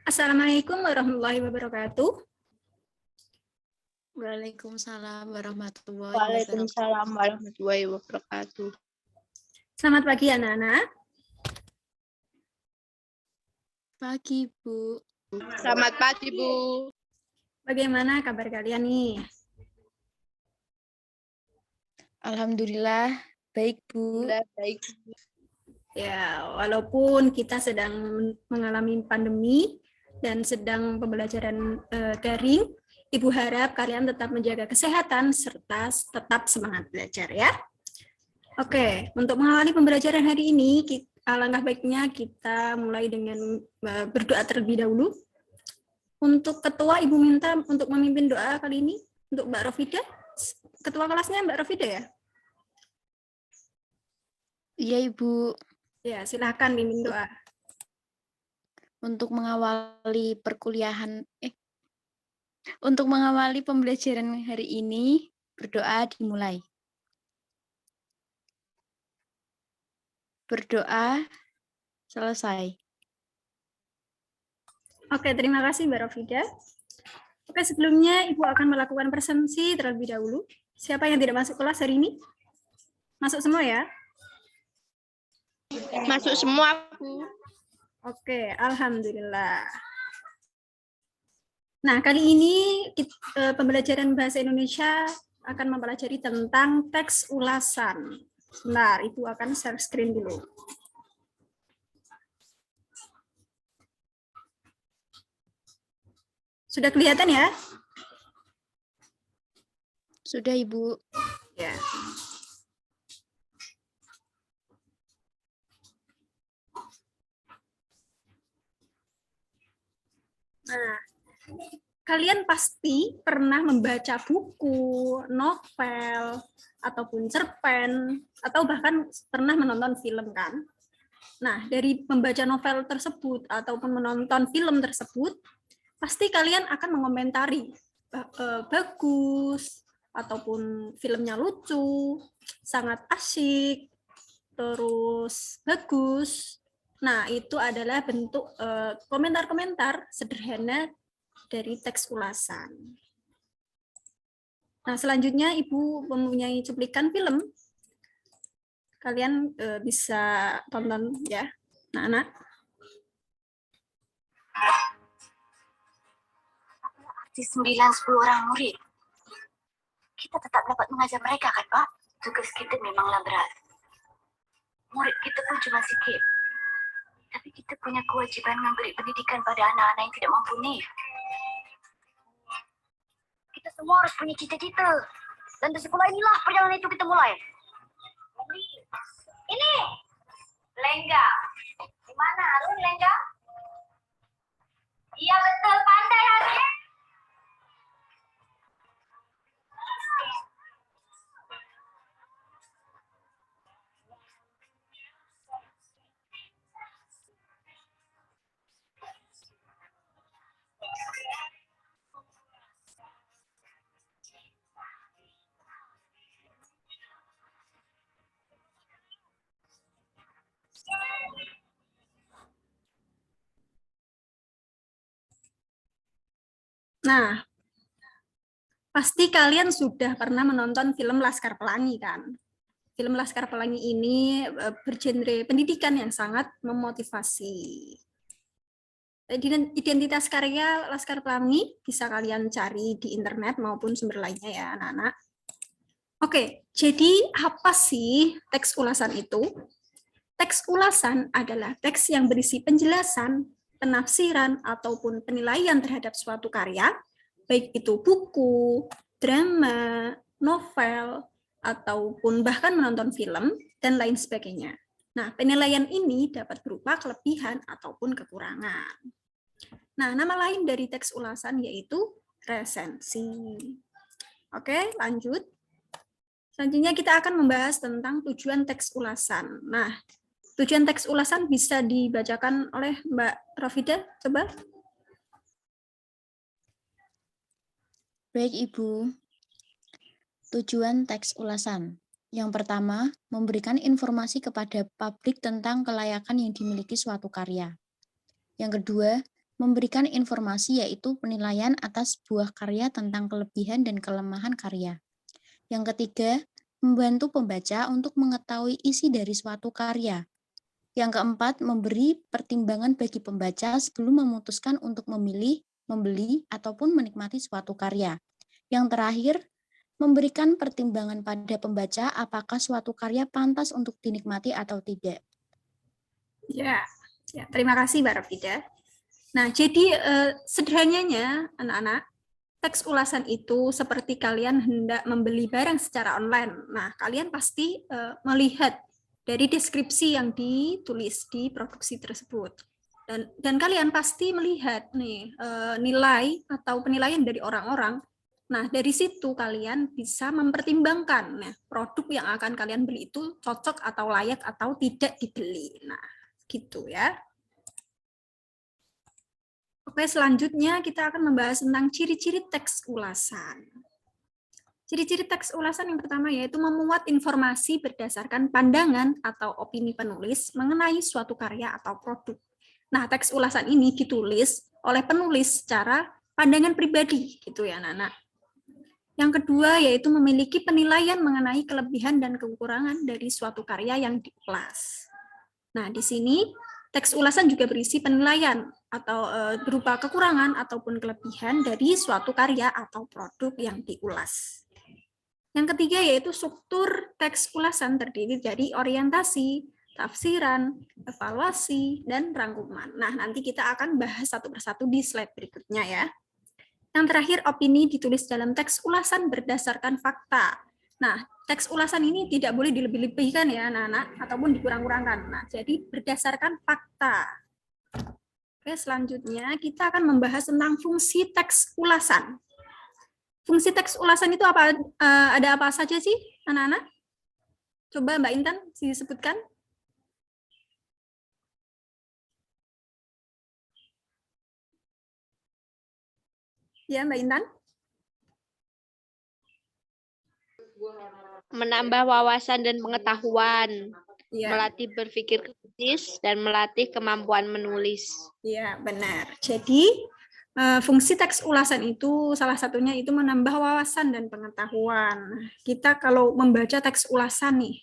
Assalamualaikum warahmatullahi wabarakatuh. Waalaikumsalam warahmatullahi wabarakatuh. Waalaikumsalam warahmatullahi wabarakatuh. Selamat pagi anak-anak. Pagi, Bu. Selamat pagi, Bu. Bagaimana kabar kalian nih? Alhamdulillah, baik, Bu. Alhamdulillah baik. Ya, walaupun kita sedang mengalami pandemi dan sedang pembelajaran daring, Ibu harap kalian tetap menjaga kesehatan serta tetap semangat belajar ya. Oke, untuk mengawali pembelajaran hari ini, alangkah baiknya kita mulai dengan berdoa terlebih dahulu. Untuk ketua, Ibu minta untuk memimpin doa kali ini untuk Mbak Rofida. Ketua kelasnya Mbak Rofida ya? Iya, Ibu. Ya, silakan mimpin doa. Untuk mengawali untuk mengawali pembelajaran hari ini, berdoa dimulai. Berdoa selesai. Oke, terima kasih Mbak Rofida. Oke, sebelumnya Ibu akan melakukan presentasi terlebih dahulu. Siapa yang tidak masuk kelas hari ini? Masuk semua ya? Masuk semua, Bu. Oke, alhamdulillah. Nah, kali ini pembelajaran bahasa Indonesia akan mempelajari tentang teks ulasan. Sebentar, Ibu akan share screen dulu. Sudah kelihatan ya? Sudah, Ibu. Ya. Nah, kalian pasti pernah membaca buku, novel, ataupun cerpen, atau bahkan pernah menonton film kan? Nah, dari membaca novel tersebut ataupun menonton film tersebut, pasti kalian akan mengomentari bagus, ataupun filmnya lucu, sangat asyik, terus bagus. Nah, itu adalah bentuk komentar-komentar sederhana dari teks ulasan. Nah, selanjutnya Ibu mempunyai cuplikan film. Kalian bisa tonton ya, anak-anak. Arti 9-10 orang murid. Kita tetap dapat mengajar mereka kan, Pak? Tugas kita memanglah berat. Murid kita pun cuma sedikit. Tapi kita punya kewajiban memberi pendidikan pada anak-anak yang tidak mampu nih. Kita semua harus punya cita-cita. Dan di sekolah inilah perjalanan itu kita mulai. Ini Lengga. Di mana Harun, Lengga? Iya betul, pandai Harun. Nah, pasti kalian sudah pernah menonton film Laskar Pelangi kan? Film Laskar Pelangi ini bergenre pendidikan yang sangat memotivasi. Identitas karya Laskar Pelangi bisa kalian cari di internet maupun sumber lainnya ya anak-anak. Oke, jadi apa sih teks ulasan itu? Teks ulasan adalah teks yang berisi penjelasan, penafsiran, ataupun penilaian terhadap suatu karya, baik itu buku, drama, novel, ataupun bahkan menonton film, dan lain sebagainya. Nah, penilaian ini dapat berupa kelebihan ataupun kekurangan. Nah, nama lain dari teks ulasan yaitu resensi. Oke, lanjut. Selanjutnya kita akan membahas tentang tujuan teks ulasan. Nah, tujuan teks ulasan bisa dibacakan oleh Mbak Rofida, coba. Baik, Ibu. Tujuan teks ulasan. Yang pertama, memberikan informasi kepada publik tentang kelayakan yang dimiliki suatu karya. Yang kedua, memberikan informasi yaitu penilaian atas sebuah karya tentang kelebihan dan kelemahan karya. Yang ketiga, membantu pembaca untuk mengetahui isi dari suatu karya. Yang keempat, memberi pertimbangan bagi pembaca sebelum memutuskan untuk memilih, membeli, ataupun menikmati suatu karya. Yang terakhir, memberikan pertimbangan pada pembaca apakah suatu karya pantas untuk dinikmati atau tidak. Ya, terima kasih Mbak Rafida. Nah, jadi sederhananya anak-anak, teks ulasan itu seperti kalian hendak membeli barang secara online. Nah, kalian pasti melihat dari deskripsi yang ditulis di produksi tersebut. Dan kalian pasti melihat nih nilai atau penilaian dari orang-orang. Nah, dari situ kalian bisa mempertimbangkan produk yang akan kalian beli itu cocok atau layak atau tidak dibeli. Nah, gitu ya. Oke, selanjutnya kita akan membahas tentang ciri-ciri teks ulasan. Ciri-ciri teks ulasan yang pertama yaitu memuat informasi berdasarkan pandangan atau opini penulis mengenai suatu karya atau produk. Nah, teks ulasan ini ditulis oleh penulis secara pandangan pribadi, gitu ya, anak-anak. Yang kedua yaitu memiliki penilaian mengenai kelebihan dan kekurangan dari suatu karya yang diulas. Nah, di sini teks ulasan juga berisi penilaian atau berupa kekurangan ataupun kelebihan dari suatu karya atau produk yang diulas. Yang ketiga yaitu struktur teks ulasan terdiri dari orientasi, tafsiran, evaluasi, dan rangkuman. Nah, nanti kita akan bahas satu persatu di slide berikutnya ya. Yang terakhir, opini ditulis dalam teks ulasan berdasarkan fakta. Nah, teks ulasan ini tidak boleh dilebih-lebihkan ya anak-anak, ataupun dikurang-kurangkan. Nah, jadi berdasarkan fakta. Oke, selanjutnya kita akan membahas tentang fungsi teks ulasan. Fungsi teks ulasan itu apa? Ada apa saja sih, anak-anak? Coba Mbak Intan disebutkan. Ya, Mbak Intan. Menambah wawasan dan pengetahuan, Ya, melatih berpikir kritis, dan melatih kemampuan menulis. ya benar. Jadi, fungsi teks ulasan itu salah satunya itu menambah wawasan dan pengetahuan. Kita kalau membaca teks ulasan nih,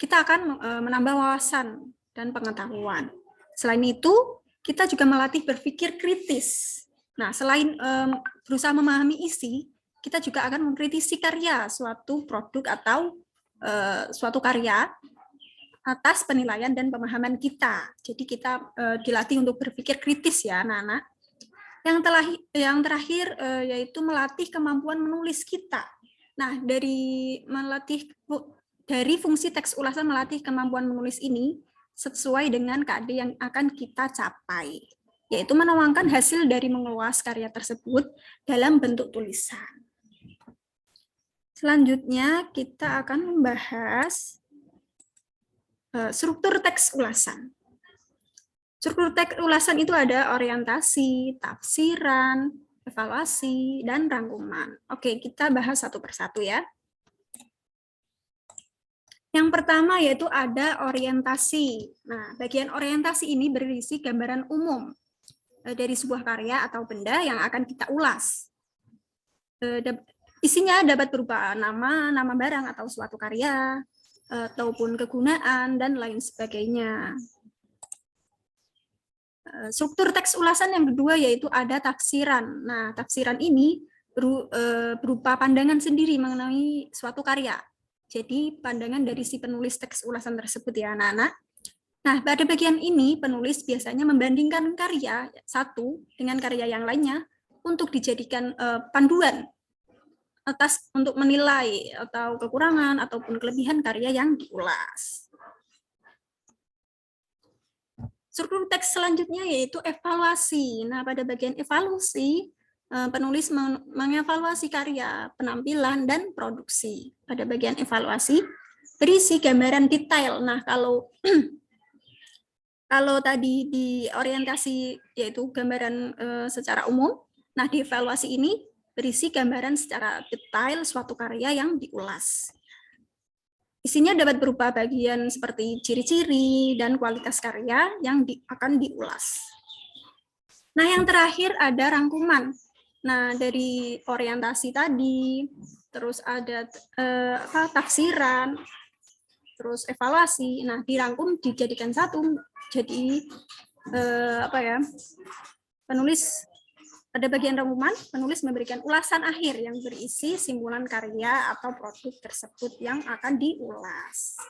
kita akan menambah wawasan dan pengetahuan. Selain itu, kita juga melatih berpikir kritis. Nah, selain berusaha memahami isi, kita juga akan mengkritisi karya suatu produk atau suatu karya atas penilaian dan pemahaman kita. Jadi kita dilatih untuk berpikir kritis ya, anak-anak. Yang terakhir yaitu melatih kemampuan menulis kita. Nah, dari fungsi teks ulasan melatih kemampuan menulis ini sesuai dengan KD yang akan kita capai, yaitu menuangkan hasil dari mengulas karya tersebut dalam bentuk tulisan. Selanjutnya kita akan membahas struktur teks ulasan. Struktur teks ulasan itu ada orientasi, tafsiran, evaluasi, dan rangkuman. Oke, kita bahas satu persatu ya. Yang pertama yaitu ada orientasi. Nah, bagian orientasi ini berisi gambaran umum dari sebuah karya atau benda yang akan kita ulas. Isinya dapat berupa nama barang atau suatu karya, ataupun kegunaan, dan lain sebagainya. Struktur teks ulasan yang kedua yaitu ada tafsiran. Nah, tafsiran ini berupa pandangan sendiri mengenai suatu karya. Jadi, pandangan dari si penulis teks ulasan tersebut ya, anak-anak. Nah, pada bagian ini, penulis biasanya membandingkan karya satu dengan karya yang lainnya untuk dijadikan panduan untuk menilai atau kekurangan ataupun kelebihan karya yang diulas. Struktur teks selanjutnya yaitu evaluasi. Nah, pada bagian evaluasi, penulis mengevaluasi karya, penampilan, dan produksi. Pada bagian evaluasi, berisi gambaran detail. Nah, kalau tadi di orientasi yaitu gambaran secara umum, nah di evaluasi ini berisi gambaran secara detail suatu karya yang diulas. Isinya dapat berupa bagian seperti ciri-ciri dan kualitas karya yang akan diulas. Nah, yang terakhir ada rangkuman. Nah, dari orientasi tadi, terus ada tafsiran, terus evaluasi. Nah, dirangkum dijadikan satu. Jadi penulis pada bagian rangkuman, penulis memberikan ulasan akhir yang berisi simpulan karya atau produk tersebut yang akan diulas.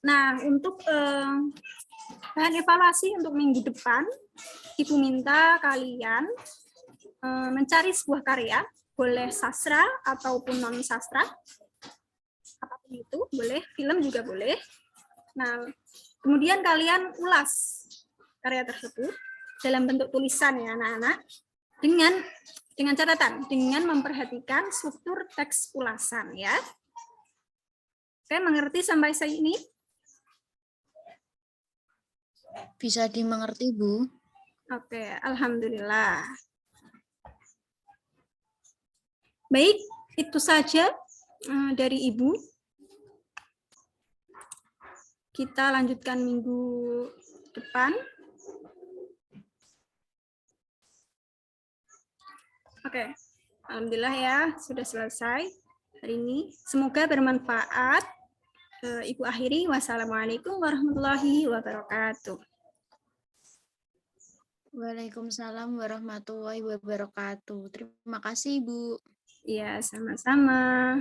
Nah, untuk bahan evaluasi untuk minggu depan, Ibu minta kalian mencari sebuah karya, boleh sastra ataupun non-sastra, apapun itu, boleh, film juga boleh. Nah, kemudian kalian ulas karya tersebut dalam bentuk tulisan ya anak-anak, dengan catatan, dengan memperhatikan struktur teks ulasan ya. Oke, mengerti sampai sini? Bisa dimengerti, Bu? Oke, alhamdulillah. Baik, itu saja dari Ibu. Kita lanjutkan minggu depan. Oke, alhamdulillah ya, sudah selesai hari ini. Semoga bermanfaat. Ibu akhiri, wassalamualaikum warahmatullahi wabarakatuh. Waalaikumsalam warahmatullahi wabarakatuh. Terima kasih, Bu. Iya, sama-sama.